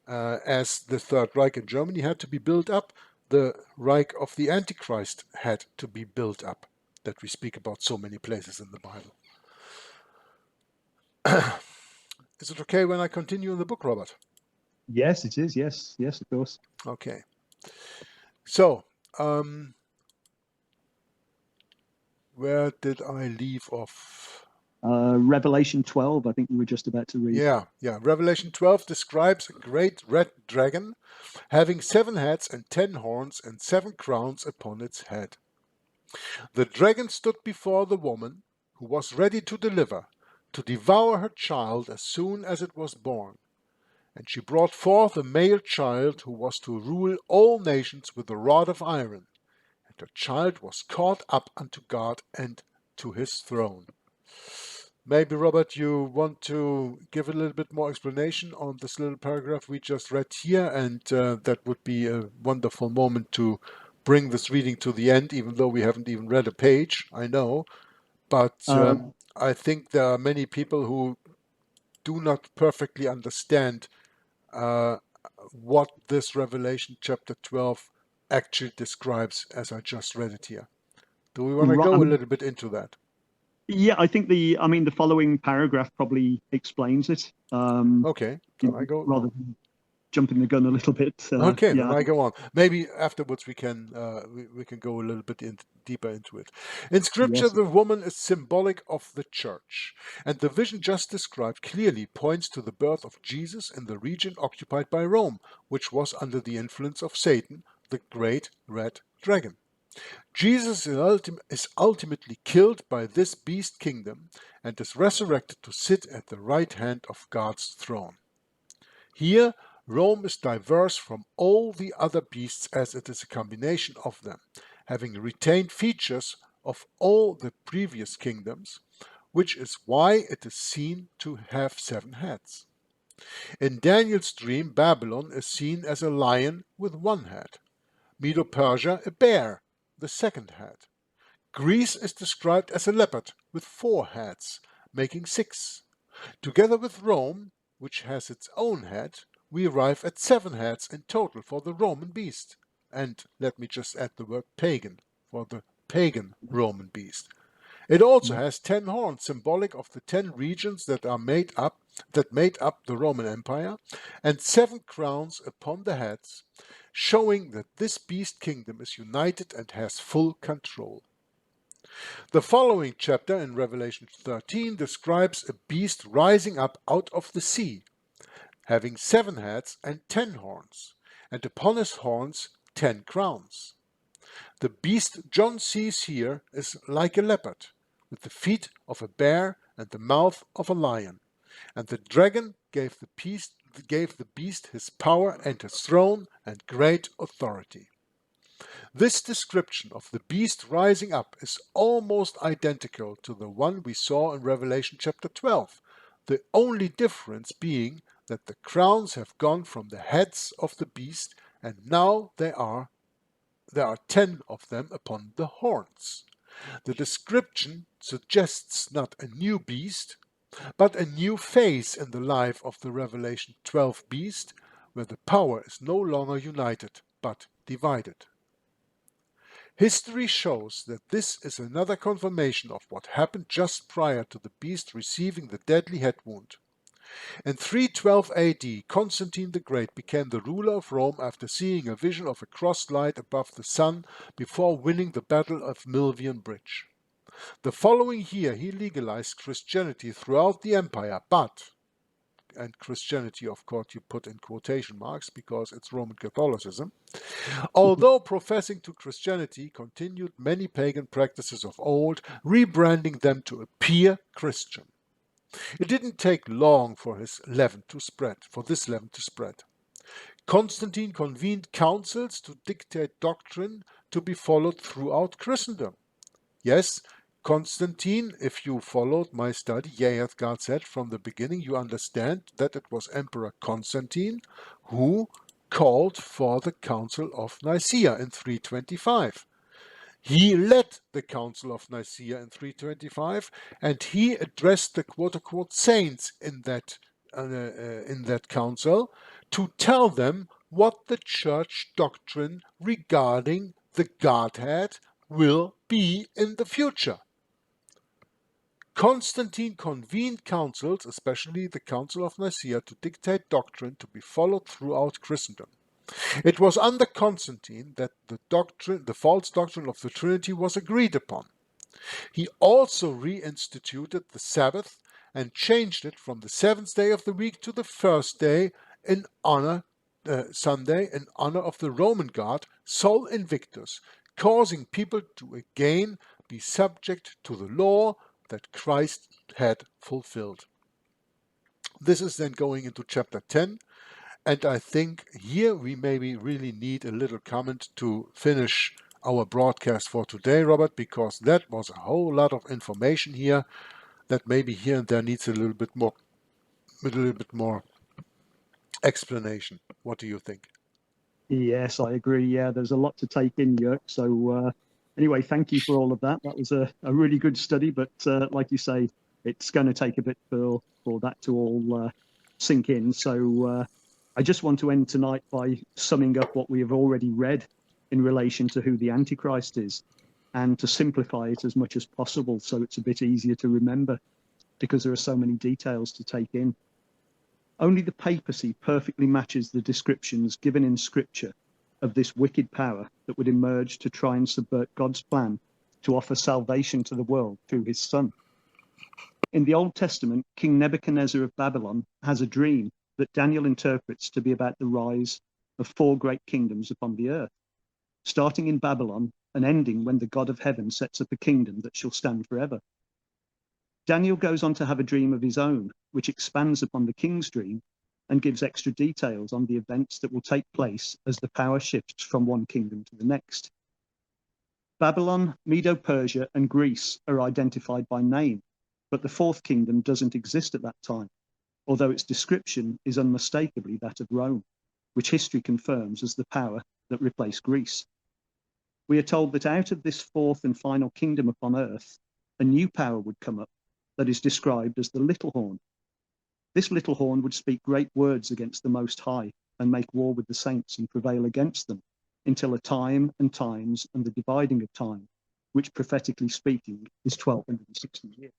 As the Third Reich in Germany had to be built up, the Reich of the Antichrist had to be built up, that we speak about so many places in the Bible. Is it okay when I continue in the book, Robert?
Yes, it is. Yes, of course.
Okay. So, where did I leave off?
Revelation 12, I think we were just about to read.
Yeah. Revelation 12 describes a great red dragon having 7 heads and 10 horns and 7 crowns upon its head. The dragon stood before the woman, who was ready to deliver, to devour her child as soon as it was born. And she brought forth a male child who was to rule all nations with a rod of iron. And her child was caught up unto God and to his throne. Maybe, Robert, you want to give a little bit more explanation on this little paragraph we just read here, and that would be a wonderful moment to bring this reading to the end, even though we haven't even read a page, I know. But I think there are many people who do not perfectly understand what this Revelation chapter 12 actually describes as I just read it here. Do we want to go a little bit into that?
Yeah, I think the following paragraph probably explains it.
Okay, then I go
rather than jumping the gun a little bit.
Okay,
yeah.
then I go on. Maybe afterwards we can go a little bit deeper into it. In Scripture,
Yes.
the woman is symbolic of the church, and the vision just described clearly points to the birth of Jesus in the region occupied by Rome, which was under the influence of Satan, the great red dragon. Jesus is ultimately killed by this beast kingdom and is resurrected to sit at the right hand of God's throne. Here, Rome is diverse from all the other beasts as it is a combination of them, having retained features of all the previous kingdoms, which is why it is seen to have 7 heads. In Daniel's dream, Babylon is seen as a lion with 1 head, Medo-Persia a bear, the 2nd head. Greece is described as a leopard with 4 heads, making 6. Together with Rome, which has its own head, we arrive at 7 heads in total for the Roman beast. And let me just add the word pagan for the pagan Roman beast. It also has 10 horns, symbolic of the 10 regions that made up the Roman Empire, and 7 crowns upon the heads, showing that this beast kingdom is united and has full control. The following chapter in Revelation 13 describes a beast rising up out of the sea, having 7 heads and 10 horns, and upon his horns 10 crowns. The beast John sees here is like a leopard, with the feet of a bear and the mouth of a lion. And the dragon gave the beast his power and his throne and great authority. This description of the beast rising up is almost identical to the one we saw in Revelation chapter 12, the only difference being that the crowns have gone from the heads of the beast, and now there are 10 of them upon the horns. The description suggests not a new beast, but a new phase in the life of the Revelation 12 beast, where the power is no longer united, but divided. History shows that this is another confirmation of what happened just prior to the beast receiving the deadly head wound. In 312 AD, Constantine the Great became the ruler of Rome after seeing a vision of a crossed light above the sun before winning the Battle of Milvian Bridge. The following year he legalized Christianity throughout the empire, and Christianity of course you put in quotation marks because it's Roman Catholicism, although professing to Christianity, continued many pagan practices of old, rebranding them to appear Christian. It didn't take long for this leaven to spread. Constantine convened councils to dictate doctrine to be followed throughout Christendom. Yes, Constantine, if you followed my study, yea, hath God said, from the beginning, you understand that it was Emperor Constantine who called for the Council of Nicaea in 325. He led the Council of Nicaea in 325, and he addressed the quote-unquote saints in that council to tell them what the church doctrine regarding the Godhead will be in the future. Constantine convened councils, especially the Council of Nicaea, to dictate doctrine to be followed throughout Christendom. It was under Constantine that the false doctrine of the Trinity was agreed upon. He also reinstituted the Sabbath and changed it from the seventh day of the week to the first day in honor Sunday in honor of the Roman god Sol Invictus, causing people to again be subject to the law that Christ had fulfilled. This is then going into chapter 10, and I think here we maybe really need a little comment to finish our broadcast for today, Robert, because that was a whole lot of information here that maybe here and there needs a little bit more explanation. What do you think?
Yes, I agree. Yeah, there's a lot to take in, Jörg. So anyway, thank you for all of that. That was a really good study, but like you say, it's going to take a bit for that to all sink in. So I just want to end tonight by summing up what we have already read in relation to who the Antichrist is, and to simplify it as much as possible so it's a bit easier to remember, because there are so many details to take in. Only the papacy perfectly matches the descriptions given in Scripture of this wicked power that would emerge to try and subvert God's plan to offer salvation to the world through his Son. In the Old Testament, King Nebuchadnezzar of Babylon has a dream that Daniel interprets to be about the rise of 4 great kingdoms upon the earth, starting in Babylon and ending when the God of heaven sets up a kingdom that shall stand forever. Daniel goes on to have a dream of his own, which expands upon the king's dream and gives extra details on the events that will take place as the power shifts from one kingdom to the next. Babylon, Medo-Persia, and Greece are identified by name, but the 4th kingdom doesn't exist at that time, although its description is unmistakably that of Rome, which history confirms as the power that replaced Greece. We are told that out of this 4th and final kingdom upon earth, a new power would come up that is described as the little horn. This little horn would speak great words against the Most High and make war with the saints and prevail against them until a time and times and the dividing of time, which prophetically speaking is 1260 years.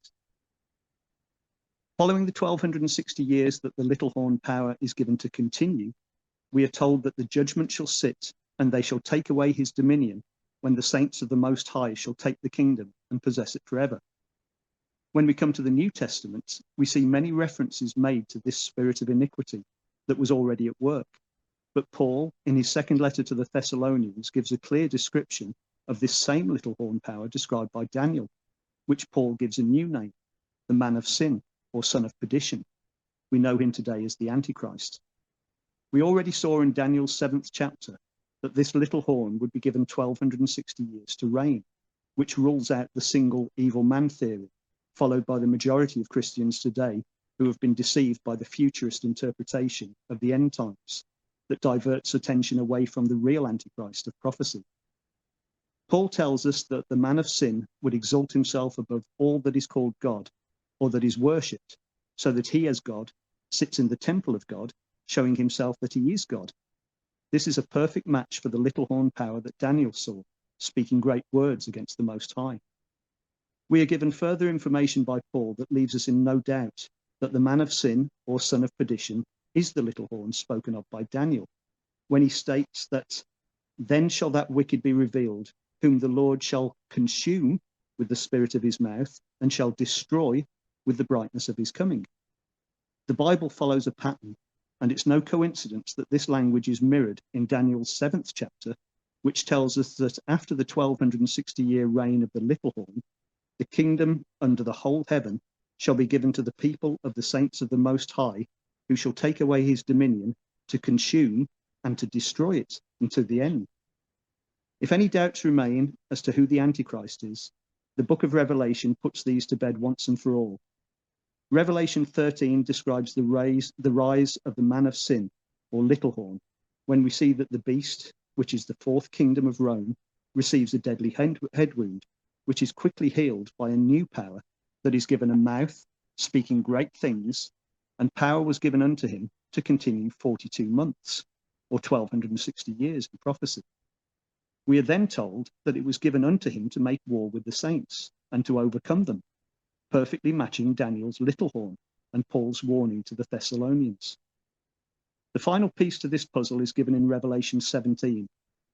Following the 1260 years that the little horn power is given to continue, we are told that the judgment shall sit and they shall take away his dominion when the saints of the Most High shall take the kingdom and possess it forever. When we come to the New Testament, we see many references made to this spirit of iniquity that was already at work. But Paul, in his second letter to the Thessalonians, gives a clear description of this same little horn power described by Daniel, which Paul gives a new name, the man of sin, or son of perdition. We know him today as the Antichrist. We already saw in Daniel's 7th chapter that this little horn would be given 1260 years to reign, which rules out the single evil man theory, followed by the majority of Christians today who have been deceived by the futurist interpretation of the end times that diverts attention away from the real Antichrist of prophecy. Paul tells us that the man of sin would exalt himself above all that is called God or that is worshipped, so that he as God sits in the temple of God, showing himself that he is God. This is a perfect match for the little horn power that Daniel saw, speaking great words against the Most High. We are given further information by Paul that leaves us in no doubt that the man of sin, or son of perdition, is the little horn spoken of by Daniel, when he states that, "Then shall that wicked be revealed, whom the Lord shall consume with the spirit of his mouth, and shall destroy with the brightness of his coming." The Bible follows a pattern, and it's no coincidence that this language is mirrored in Daniel's 7th chapter, which tells us that after the 1260-year reign of the little horn, the kingdom under the whole heaven shall be given to the people of the saints of the Most High, who shall take away his dominion to consume and to destroy it unto the end. If any doubts remain as to who the Antichrist is, the book of Revelation puts these to bed once and for all. Revelation 13 describes the rise of the man of sin, or little horn, when we see that the beast, which is the fourth kingdom of Rome, receives a deadly head wound, which is quickly healed by a new power that is given a mouth, speaking great things, and power was given unto him to continue 42 months, or 1260 years in prophecy. We are then told that it was given unto him to make war with the saints and to overcome them, perfectly matching Daniel's little horn and Paul's warning to the Thessalonians. The final piece to this puzzle is given in Revelation 17,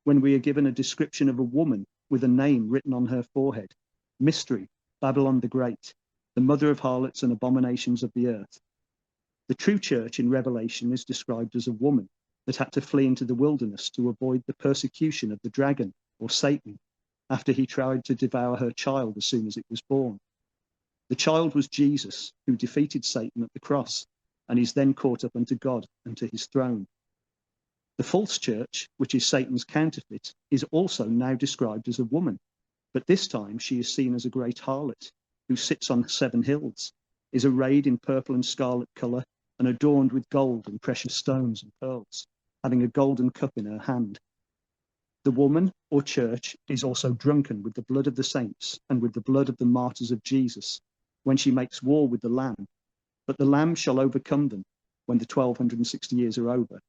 when we are given a description of a woman with a name written on her forehead, Mystery, Babylon the Great, the mother of harlots and abominations of the earth. The true church in Revelation is described as a woman that had to flee into the wilderness to avoid the persecution of the dragon, or Satan, after he tried to devour her child as soon as it was born. The child was Jesus, who defeated Satan at the cross, and is then caught up unto God and to his throne. The false church, which is Satan's counterfeit, is also now described as a woman, but this time she is seen as a great harlot, who sits on 7 hills, is arrayed in purple and scarlet colour, and adorned with gold and precious stones and pearls, having a golden cup in her hand. The woman, or church, is also drunken with the blood of the saints and with the blood of the martyrs of Jesus, when she makes war with the Lamb. But the Lamb shall overcome them when the 1260 years are over,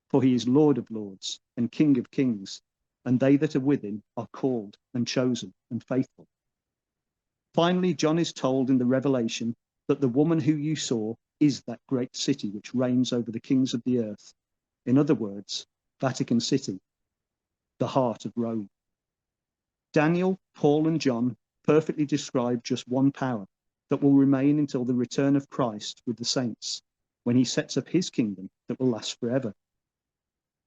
for he is Lord of lords and King of kings, and they that are with him are called and chosen and faithful. Finally, John is told in the Revelation that the woman who you saw is that great city which reigns over the kings of the earth. In other words, Vatican City, the heart of Rome. Daniel, Paul, and John perfectly describe just one power that will remain until the return of Christ with the saints, when he sets up his kingdom that will last forever.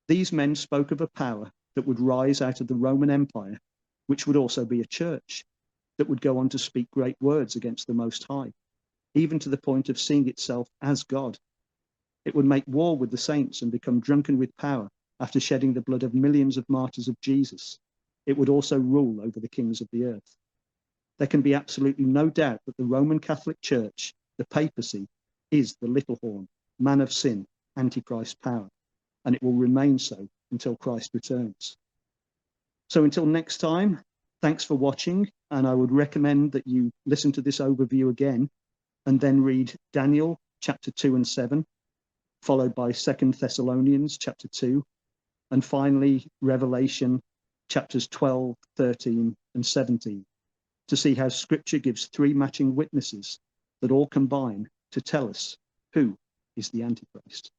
These men spoke of a power that would rise out of the Roman Empire, which would also be a church, that would go on to speak great words against the Most High, even to the point of seeing itself as God. It would make war with the saints and become drunken with power after shedding the blood of millions of martyrs of Jesus. It would also rule over the kings of the earth. There can be absolutely no doubt that the Roman Catholic Church, the papacy, is the little horn, man of sin, Antichrist power, and it will remain so until Christ returns. So until next time, thanks for watching, and I would recommend that you listen to this overview again and then read Daniel chapter 2 and 7, followed by 2 Thessalonians chapter 2, and finally Revelation chapters 12, 13, and 17, to see how Scripture gives 3 matching witnesses that all combine to tell us who is the Antichrist.